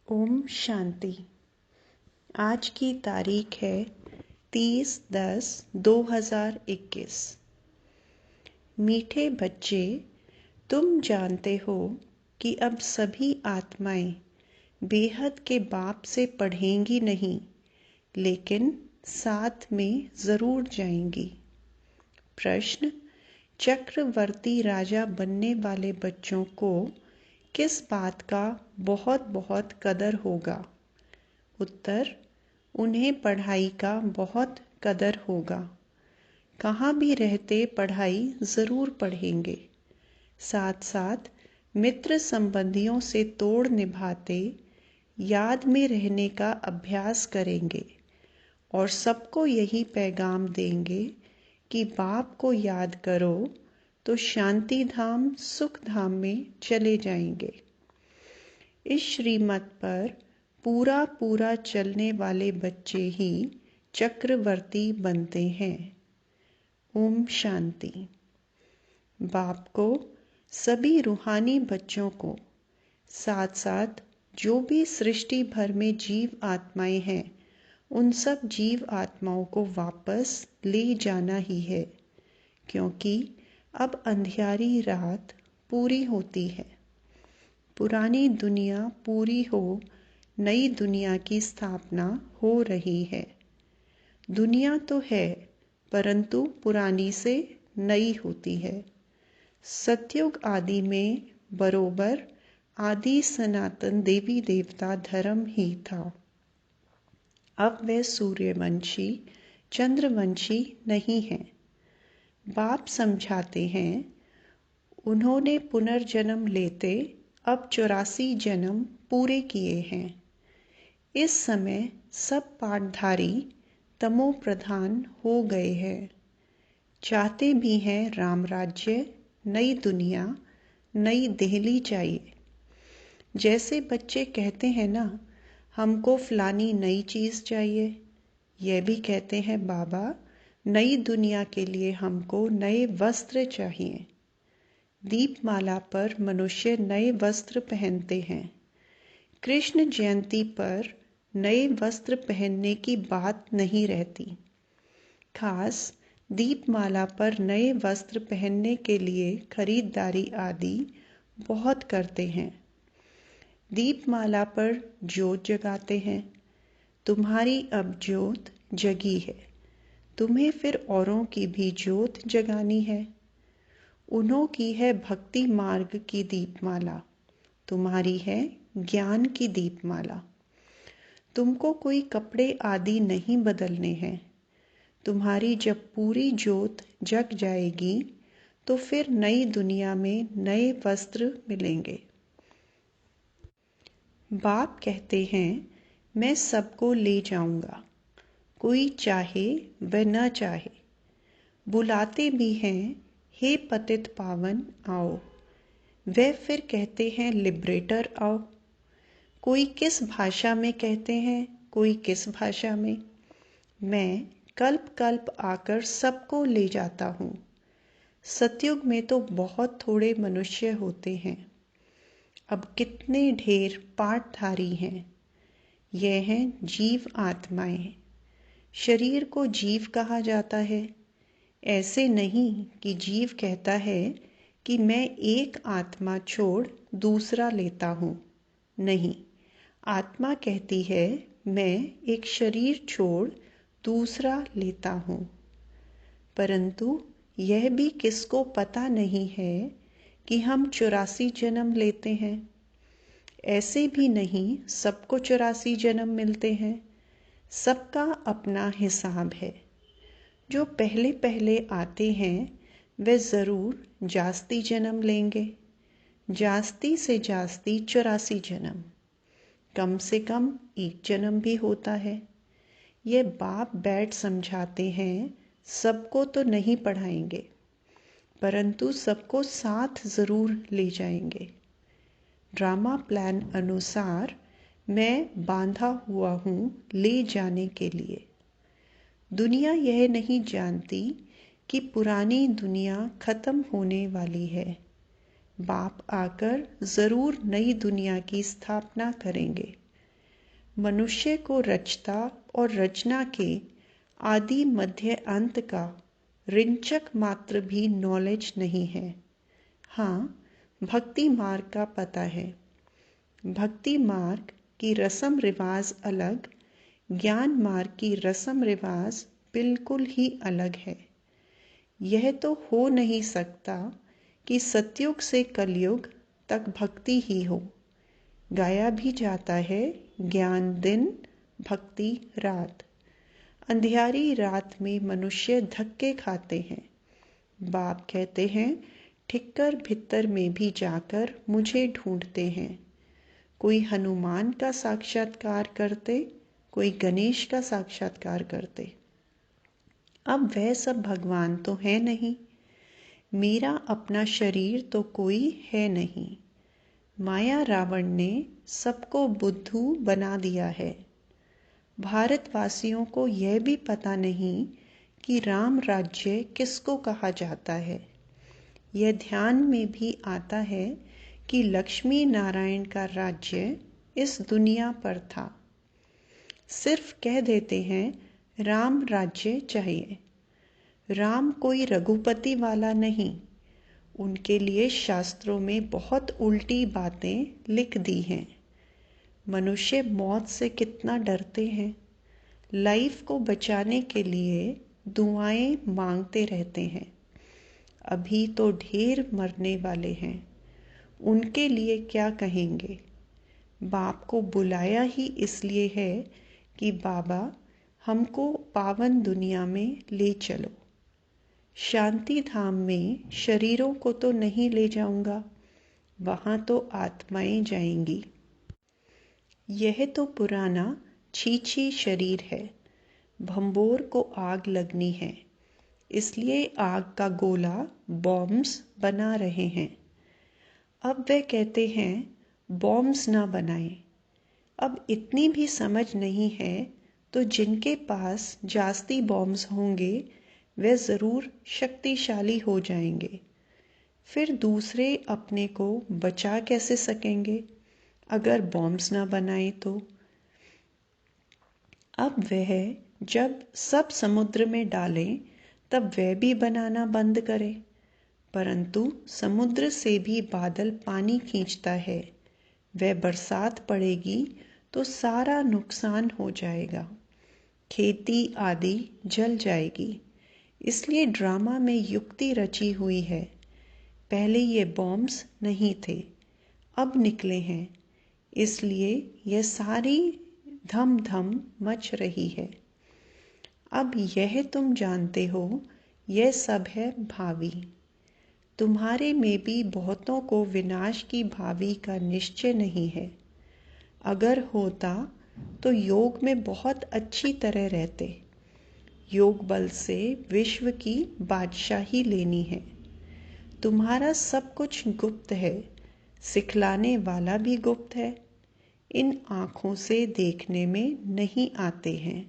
ओम शांति। आज की तारीख है 30/10/2021। मीठे बच्चे, तुम जानते हो कि अब सभी आत्माएं बेहद के बाप से पढ़ेंगी नहीं, लेकिन साथ में जरूर जाएंगी। प्रश्न: चक्रवर्ती राजा बनने वाले बच्चों को किस बात का बहुत बहुत कदर होगा? उत्तर: उन्हें पढ़ाई का बहुत कदर होगा। कहाँ भी रहते पढ़ाई ज़रूर पढ़ेंगे। साथ साथ मित्र संबंधियों से तोड़ निभाते याद में रहने का अभ्यास करेंगे और सबको यही पैगाम देंगे कि बाप को याद करो तो शांति धाम सुख धाम में चले जाएंगे। इस श्रीमत पर पूरा पूरा चलने वाले बच्चे ही चक्रवर्ती बनते हैं। ओम शांति। बाप को सभी रूहानी बच्चों को, साथ साथ जो भी सृष्टि भर में जीव आत्माएं हैं, उन सब जीव आत्माओं को वापस ले जाना ही है, क्योंकि अब अंधियारी रात पूरी होती है। पुरानी दुनिया पूरी हो, नई दुनिया की स्थापना हो रही है। दुनिया तो है, परंतु पुरानी से नई होती है। सतयुग आदि में बरोबर आदि सनातन देवी देवता धर्म ही था। अब वे सूर्यवंशी चंद्रवंशी नहीं हैं। बाप समझाते हैं, उन्होंने पुनर्जन्म लेते अब 84 जन्म पूरे किए हैं। इस समय सब पाठधारी तमो प्रधान हो गए हैं। चाहते भी हैं राम राज्य, नई दुनिया, नई दिल्ली चाहिए। जैसे बच्चे कहते हैं ना, हमको फलानी नई चीज़ चाहिए, यह भी कहते हैं बाबा नई दुनिया के लिए हमको नए वस्त्र चाहिए। दीपमाला पर मनुष्य नए वस्त्र पहनते हैं। कृष्ण जयंती पर नए वस्त्र पहनने की बात नहीं रहती। खास दीपमाला पर नए वस्त्र पहनने के लिए खरीदारी आदि बहुत करते हैं। दीपमाला पर ज्योत जगाते हैं। तुम्हारी अब ज्योत जगी है, तुम्हें फिर औरों की भी ज्योत जगानी है। उन्हों की है भक्ति मार्ग की दीपमाला, तुम्हारी है ज्ञान की दीपमाला। तुमको कोई कपड़े आदि नहीं बदलने हैं। तुम्हारी जब पूरी ज्योत जग जाएगी तो फिर नई दुनिया में नए वस्त्र मिलेंगे। बाप कहते हैं, मैं सबको ले जाऊंगा, कोई चाहे व न चाहे। बुलाते भी हैं, हे पतित पावन आओ। वे फिर कहते हैं, लिबरेटर आओ। कोई किस भाषा में कहते हैं, कोई किस भाषा में। मैं कल्प कल्प आकर सबको ले जाता हूँ। सतयुग में तो बहुत थोड़े मनुष्य होते हैं, अब कितने ढेर पाठधारी हैं। यह हैं जीव आत्माएं। शरीर को जीव कहा जाता है। ऐसे नहीं कि जीव कहता है कि मैं एक आत्मा छोड़ दूसरा लेता हूँ। नहीं, आत्मा कहती है मैं एक शरीर छोड़ दूसरा लेता हूँ। परंतु यह भी किसको पता नहीं है कि हम 84 जन्म लेते हैं। ऐसे भी नहीं सबको 84 जन्म मिलते हैं। सबका अपना हिसाब है। जो पहले पहले आते हैं वे ज़रूर जास्ती जन्म लेंगे। जास्ती से जास्ती 84 जन्म, कम से कम एक जन्म भी होता है। ये बाप बैठ समझाते हैं, सबको तो नहीं पढ़ाएंगे, परंतु सबको साथ ज़रूर ले जाएंगे। ड्रामा प्लान अनुसार मैं बांधा हुआ हूँ ले जाने के लिए। दुनिया यह नहीं जानती कि पुरानी दुनिया ख़त्म होने वाली है। बाप आकर ज़रूर नई दुनिया की स्थापना करेंगे। मनुष्य को रचता और रचना के आदि मध्य अंत का रिंचक मात्र भी नॉलेज नहीं है। हाँ, भक्ति मार्ग का पता है। भक्ति मार्ग की रस्म रिवाज अलग, ज्ञान मार्ग की रस्म रिवाज बिल्कुल ही अलग है। यह तो हो नहीं सकता कि सतयुग से कलयुग तक भक्ति ही हो। गाया भी जाता है, ज्ञान दिन भक्ति रात। अंधियारी रात में मनुष्य धक्के खाते हैं। बाप कहते हैं, ठिक्कर भित्तर में भी जाकर मुझे ढूंढते हैं। कोई हनुमान का साक्षात्कार करते, कोई गणेश का साक्षात्कार करते। अब वह सब भगवान तो है नहीं। मेरा अपना शरीर तो कोई है नहीं। माया रावण ने सबको बुद्धू बना दिया है। भारतवासियों को यह भी पता नहीं कि राम राज्य किसको कहा जाता है। यह ध्यान में भी आता है कि लक्ष्मी नारायण का राज्य इस दुनिया पर था। सिर्फ कह देते हैं राम राज्य चाहिए। राम कोई रघुपति वाला नहीं। उनके लिए शास्त्रों में बहुत उल्टी बातें लिख दी हैं। मनुष्य मौत से कितना डरते हैं। लाइफ को बचाने के लिए दुआएं मांगते रहते हैं। अभी तो ढेर मरने वाले हैं, उनके लिए क्या कहेंगे। बाप को बुलाया ही इसलिए है कि बाबा हमको पावन दुनिया में ले चलो। शांति धाम में शरीरों को तो नहीं ले जाऊंगा, वहां तो आत्माएं जाएंगी। यह तो पुराना छीछी शरीर है। भंबोर को आग लगनी है, इसलिए आग का गोला बॉम्ब्स बना रहे हैं। अब वे कहते हैं बॉम्ब्स ना बनाएं। अब इतनी भी समझ नहीं है तो जिनके पास जास्ती बॉम्ब्स होंगे वे ज़रूर शक्तिशाली हो जाएंगे। फिर दूसरे अपने को बचा कैसे सकेंगे अगर बॉम्ब्स ना बनाए तो। अब वह जब सब समुद्र में डालें तब वह भी बनाना बंद करें। परंतु समुद्र से भी बादल पानी खींचता है। वह बरसात पड़ेगी तो सारा नुकसान हो जाएगा। खेती आदि जल जाएगी। इसलिए ड्रामा में युक्ति रची हुई है। पहले ये बॉम्ब्स नहीं थे, अब निकले हैं, इसलिए यह सारी धम धम मच रही है। अब यह तुम जानते हो, यह सब है भावी। तुम्हारे में भी बहुतों को विनाश की भावी का निश्चय नहीं है। अगर होता तो योग में बहुत अच्छी तरह रहते। योग बल से विश्व की बादशाही लेनी है। तुम्हारा सब कुछ गुप्त है, सिखलाने वाला भी गुप्त है। इन आँखों से देखने में नहीं आते हैं।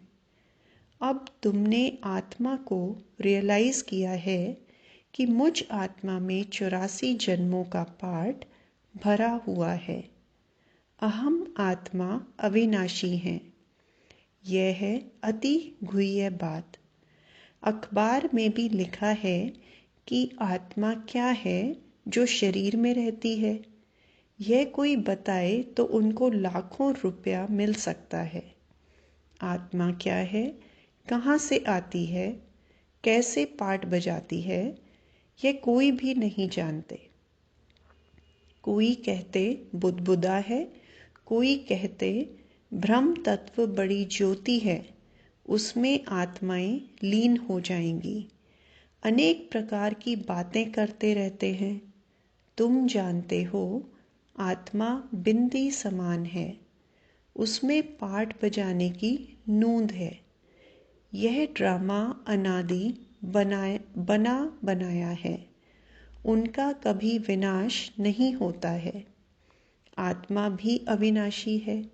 अब तुमने आत्मा को रियलाइज़ किया है कि मुझ आत्मा में 84 जन्मों का पार्ट भरा हुआ है। अहम आत्मा अविनाशी है। यह है अति गुह्य बात। अखबार में भी लिखा है कि आत्मा क्या है जो शरीर में रहती है। यह कोई बताए तो उनको लाखों रुपया मिल सकता है। आत्मा क्या है, कहाँ से आती है, कैसे पार्ट बजाती है, यह कोई भी नहीं जानते। कोई कहते बुदबुदा है, कोई कहते ब्रह्म तत्व बड़ी ज्योति है, उसमें आत्माएं लीन हो जाएंगी। अनेक प्रकार की बातें करते रहते हैं। तुम जानते हो आत्मा बिंदी समान है, उसमें पार्ट बजाने की नूंद है। यह ड्रामा अनादि बना बनाया है। उनका कभी विनाश नहीं होता है। आत्मा भी अविनाशी है,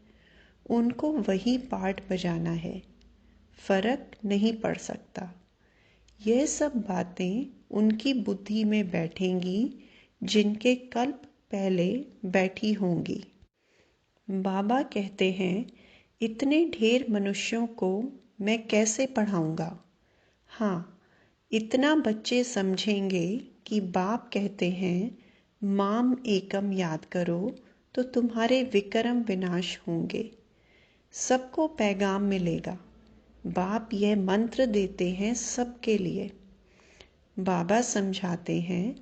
उनको वही पार्ट बजाना है, फर्क नहीं पड़ सकता। यह सब बातें उनकी बुद्धि में बैठेंगी जिनके कल्प पहले बैठी होंगी। बाबा कहते हैं इतने ढेर मनुष्यों को मैं कैसे पढ़ाऊंगा। हाँ, इतना बच्चे समझेंगे कि बाप कहते हैं माम एकम याद करो तो तुम्हारे विक्रम विनाश होंगे। सबको पैगाम मिलेगा। बाप यह मंत्र देते हैं सबके लिए। बाबा समझाते हैं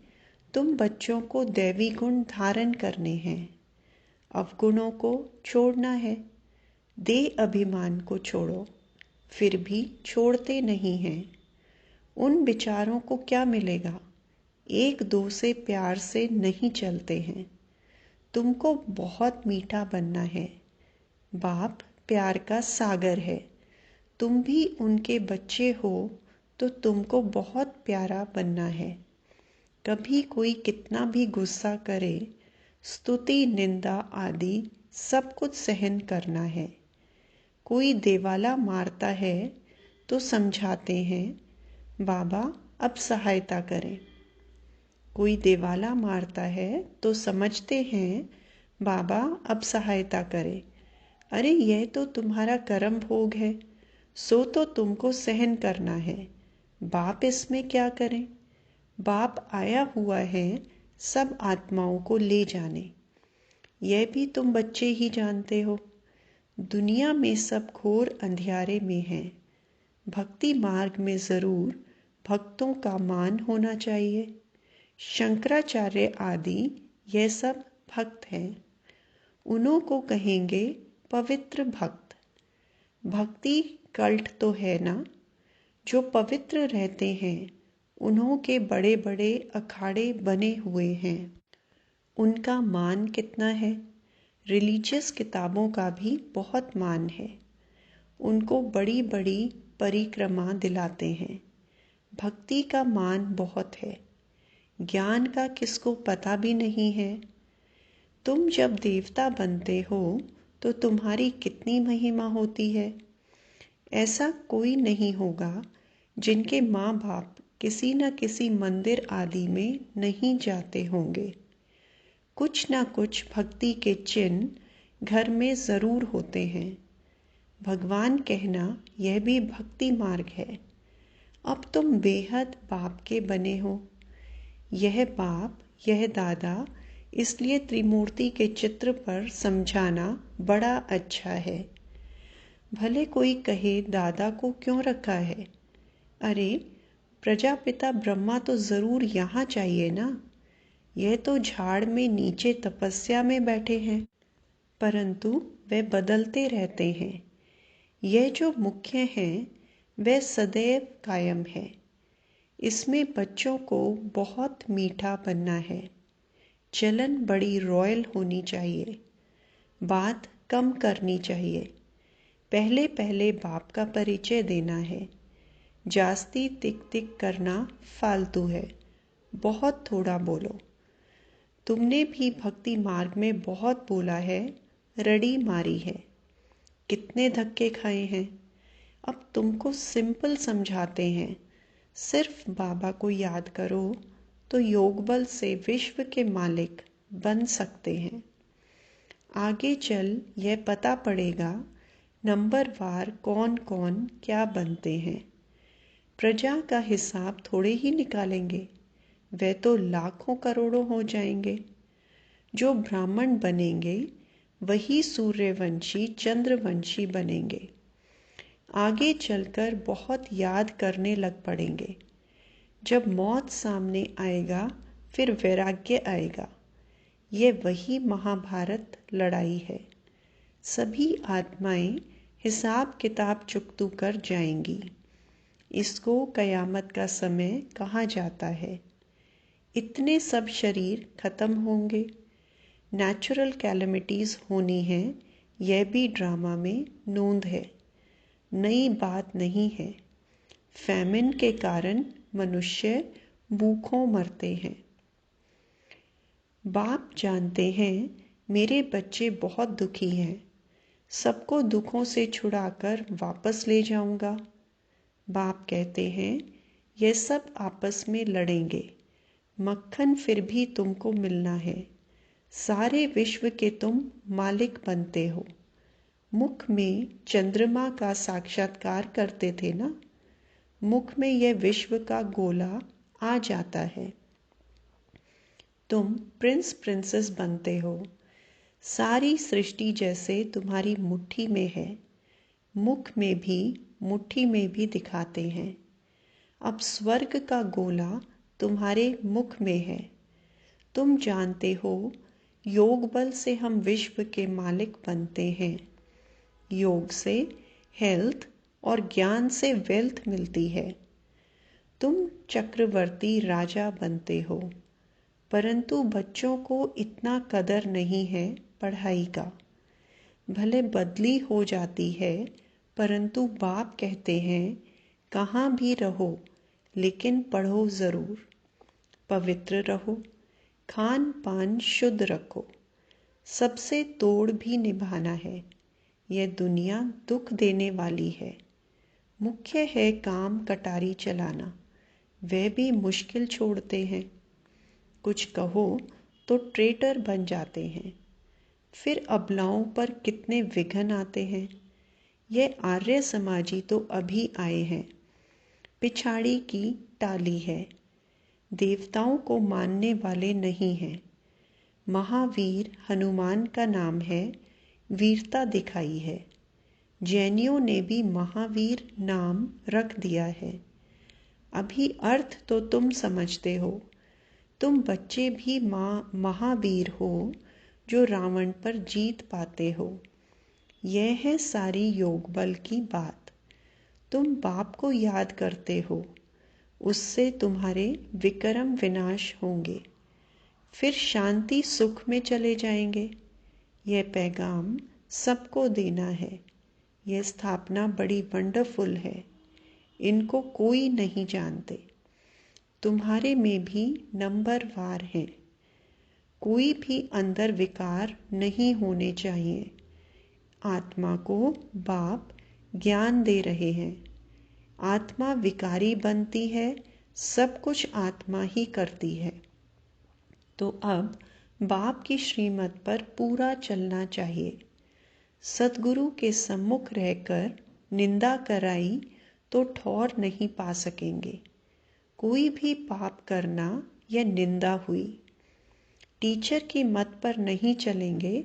तुम बच्चों को दैवी गुण धारण करने हैं, अवगुणों को छोड़ना है। देह अभिमान को छोड़ो, फिर भी छोड़ते नहीं हैं। उन विचारों को क्या मिलेगा? एक दो से प्यार से नहीं चलते हैं। तुमको बहुत मीठा बनना है। बाप प्यार का सागर है। तुम भी उनके बच्चे हो तो तुमको बहुत प्यारा बनना है। कभी कोई कितना भी गुस्सा करे, स्तुति निंदा आदि सब कुछ सहन करना है। कोई देवाला मारता है तो समझाते हैं बाबा अब सहायता करें। कोई देवाला मारता है तो समझते हैं बाबा अब सहायता करें। अरे यह तो तुम्हारा कर्म भोग है, सो तो तुमको सहन करना है। बाप इसमें क्या करें? बाप आया हुआ है सब आत्माओं को ले जाने। यह भी तुम बच्चे ही जानते हो। दुनिया में सब घोर अंधियारे में हैं। भक्ति मार्ग में जरूर भक्तों का मान होना चाहिए। शंकराचार्य आदि यह सब भक्त हैं। उन्हों को कहेंगे पवित्र भक्त। भक्ति कल्ट तो है ना। जो पवित्र रहते हैं उन्हों के बड़े बड़े अखाड़े बने हुए हैं। उनका मान कितना है? रिलीजियस किताबों का भी बहुत मान है। उनको बड़ी बड़ी परिक्रमा दिलाते हैं। भक्ति का मान बहुत है। ज्ञान का किसको पता भी नहीं है। तुम जब देवता बनते हो तो तुम्हारी कितनी महिमा होती है। ऐसा कोई नहीं होगा जिनके माँ बाप किसी न किसी मंदिर आदि में नहीं जाते होंगे। कुछ ना कुछ भक्ति के चिन्ह घर में जरूर होते हैं। भगवान कहना यह भी भक्ति मार्ग है। अब तुम बेहद बाप के बने हो। यह बाप, यह दादा, इसलिए त्रिमूर्ति के चित्र पर समझाना बड़ा अच्छा है। भले कोई कहे दादा को क्यों रखा है। अरे प्रजापिता ब्रह्मा तो जरूर यहाँ चाहिए ना। यह तो झाड़ में नीचे तपस्या में बैठे हैं, परंतु वे बदलते रहते हैं। यह जो मुख्य हैं वह सदैव कायम है। इसमें बच्चों को बहुत मीठा बनना है। चलन बड़ी रॉयल होनी चाहिए। बात कम करनी चाहिए। पहले पहले बाप का परिचय देना है। जास्ती तिक तिक करना फालतू है। बहुत थोड़ा बोलो। तुमने भी भक्ति मार्ग में बहुत बोला है, रड़ी मारी है, कितने धक्के खाए हैं। अब तुमको सिंपल समझाते हैं। सिर्फ बाबा को याद करो तो योग बल से विश्व के मालिक बन सकते हैं। आगे चल यह पता पड़ेगा नंबरवार कौन कौन क्या बनते हैं। प्रजा का हिसाब थोड़े ही निकालेंगे, वे तो लाखों करोड़ों हो जाएंगे। जो ब्राह्मण बनेंगे वही सूर्यवंशी चंद्रवंशी बनेंगे। आगे चलकर बहुत याद करने लग पड़ेंगे। जब मौत सामने आएगा फिर वैराग्य आएगा। ये वही महाभारत लड़ाई है। सभी आत्माएं हिसाब किताब चुकतू कर जाएंगी। इसको कयामत का समय कहा जाता है। इतने सब शरीर खत्म होंगे। नेचुरल कैलेमिटीज होनी है, यह भी ड्रामा में नोंद है। नई बात नहीं है। फैमिन के कारण मनुष्य भूखों मरते हैं। बाप जानते हैं मेरे बच्चे बहुत दुखी हैं। सबको दुखों से छुड़ाकर वापस ले जाऊंगा। बाप कहते हैं यह सब आपस में लड़ेंगे। मक्खन फिर भी तुमको मिलना है। सारे विश्व के तुम मालिक बनते हो। मुख में चंद्रमा का साक्षात्कार करते थे ना, मुख में यह विश्व का गोला आ जाता है। तुम प्रिंस प्रिंसेस बनते हो, सारी सृष्टि जैसे तुम्हारी मुट्ठी में है, मुख में भी मुट्ठी में भी दिखाते हैं। अब स्वर्ग का गोला तुम्हारे मुख में है। तुम जानते हो योग बल से हम विश्व के मालिक बनते हैं। योग से हेल्थ और ज्ञान से वेल्थ मिलती है। तुम चक्रवर्ती राजा बनते हो, परंतु बच्चों को इतना कदर नहीं है पढ़ाई का। भले बदली हो जाती है, परंतु बाप कहते हैं कहाँ भी रहो लेकिन पढ़ो ज़रूर। पवित्र रहो, खान पान शुद्ध रखो, सबसे तोड़ भी निभाना है। यह दुनिया दुख देने वाली है। मुख्य है काम कटारी चलाना, वह भी मुश्किल छोड़ते हैं। कुछ कहो तो ट्रेटर बन जाते हैं। फिर अबलाओं पर कितने विघ्न आते हैं। यह आर्य समाजी तो अभी आए हैं, पिछाड़ी की टाली है। देवताओं को मानने वाले नहीं हैं। महावीर हनुमान का नाम है, वीरता दिखाई है। जैनियों ने भी महावीर नाम रख दिया है। अभी अर्थ तो तुम समझते हो। तुम बच्चे भी महावीर हो जो रावण पर जीत पाते हो। यह है सारी योग बल की बात। तुम बाप को याद करते हो, उससे तुम्हारे विक्रम विनाश होंगे, फिर शांति सुख में चले जाएंगे। यह पैगाम सबको देना है। यह स्थापना बड़ी वंडरफुल है, इनको कोई नहीं जानते। तुम्हारे में भी नंबरवार हैं। कोई भी अंदर विकार नहीं होने चाहिए। आत्मा को बाप ज्ञान दे रहे हैं। आत्मा विकारी बनती है, सब कुछ आत्मा ही करती है। तो अब बाप की श्रीमत पर पूरा चलना चाहिए। सतगुरु के सम्मुख रहकर निंदा कराई तो ठौर नहीं पा सकेंगे। कोई भी पाप करना यह निंदा हुई। टीचर की मत पर नहीं चलेंगे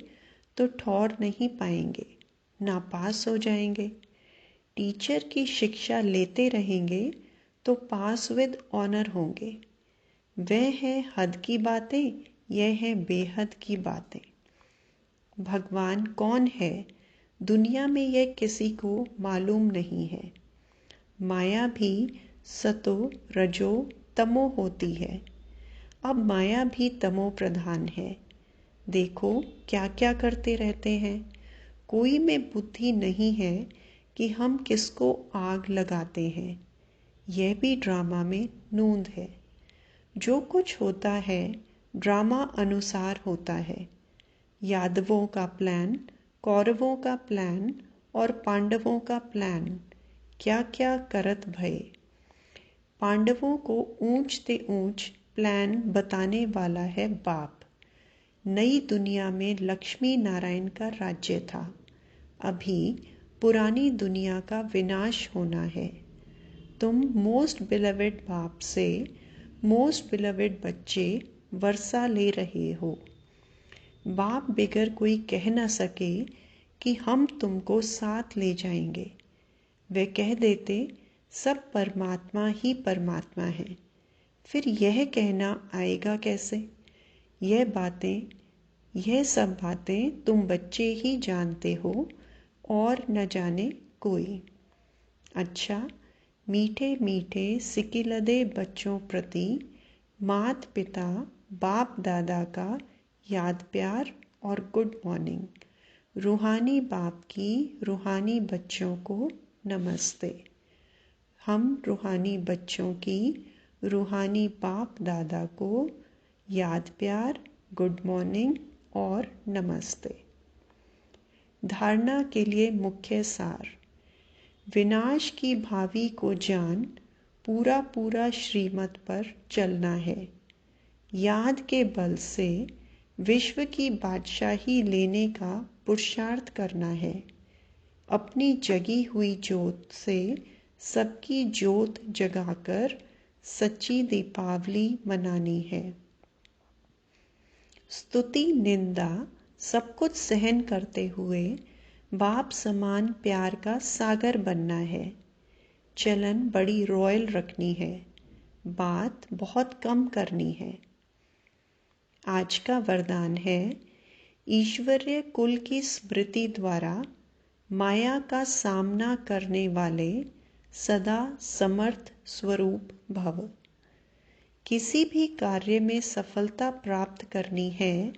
तो ठौर नहीं पाएंगे, नापास हो जाएंगे। टीचर की शिक्षा लेते रहेंगे तो पास विद ऑनर होंगे। वह है हद की बातें, यह है बेहद की बातें। भगवान कौन है दुनिया में यह किसी को मालूम नहीं है। माया भी सतो रजो तमो होती है। अब माया भी तमो प्रधान है। देखो क्या क्या करते रहते हैं। कोई में बुद्धि नहीं है कि हम किसको आग लगाते हैं। यह भी ड्रामा में नूंद है। जो कुछ होता है ड्रामा अनुसार होता है। यादवों का प्लान, कौरवों का प्लान और पांडवों का प्लान क्या क्या करत भये। पांडवों को ऊंच ते ऊंच प्लान बताने वाला है बाप। नई दुनिया में लक्ष्मी नारायण का राज्य था। अभी पुरानी दुनिया का विनाश होना है। तुम मोस्ट बिलवेड बाप से मोस्ट बिलवेड बच्चे वर्षा ले रहे हो। बाप बिगर कोई कह न सके कि हम तुमको साथ ले जाएंगे। वे कह देते सब परमात्मा ही परमात्मा है। फिर यह कहना आएगा कैसे। यह सब बातें तुम बच्चे ही जानते हो और न जाने कोई। अच्छा, मीठे मीठे सिकिलदे बच्चों प्रति मात पिता बाप दादा का याद प्यार और गुड मॉर्निंग। रूहानी बाप की रूहानी बच्चों को नमस्ते। हम रूहानी बच्चों की रूहानी बाप दादा को याद प्यार, गुड मॉर्निंग और नमस्ते। धारणा के लिए मुख्य सार। विनाश की भावी को जान पूरा पूरा श्रीमत पर चलना है। याद के बल से विश्व की बादशाही लेने का पुरुषार्थ करना है। अपनी जगी हुई ज्योत से सबकी ज्योत जगाकर सच्ची दीपावली मनानी है। स्तुति निंदा सब कुछ सहन करते हुए बाप समान प्यार का सागर बनना है। चलन बड़ी रॉयल रखनी है, बात बहुत कम करनी है। आज का वरदान है, ईश्वरीय कुल की स्मृति द्वारा माया का सामना करने वाले सदा समर्थ स्वरूप भव। किसी भी कार्य में सफलता प्राप्त करनी है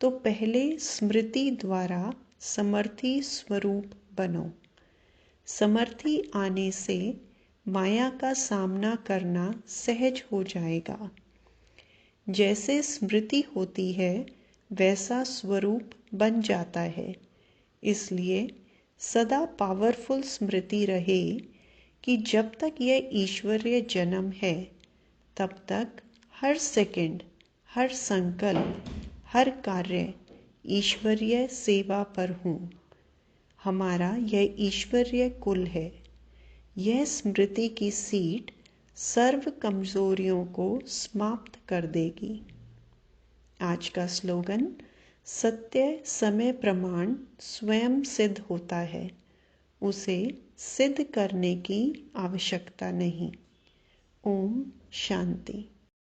तो पहले स्मृति द्वारा समर्थी स्वरूप बनो। समर्थी आने से माया का सामना करना सहज हो जाएगा। जैसे स्मृति होती है वैसा स्वरूप बन जाता है। इसलिए सदा पावरफुल स्मृति रहे कि जब तक यह ईश्वरीय जन्म है तब तक हर सेकंड, हर संकल्प, हर कार्य ईश्वरीय सेवा पर हूँ। हमारा यह ईश्वरीय कुल है। यह स्मृति की सीट सर्व कमजोरियों को समाप्त कर देगी। आज का स्लोगन, सत्य समय प्रमाण स्वयं सिद्ध होता है, उसे सिद्ध करने की आवश्यकता नहीं। ओम शांति।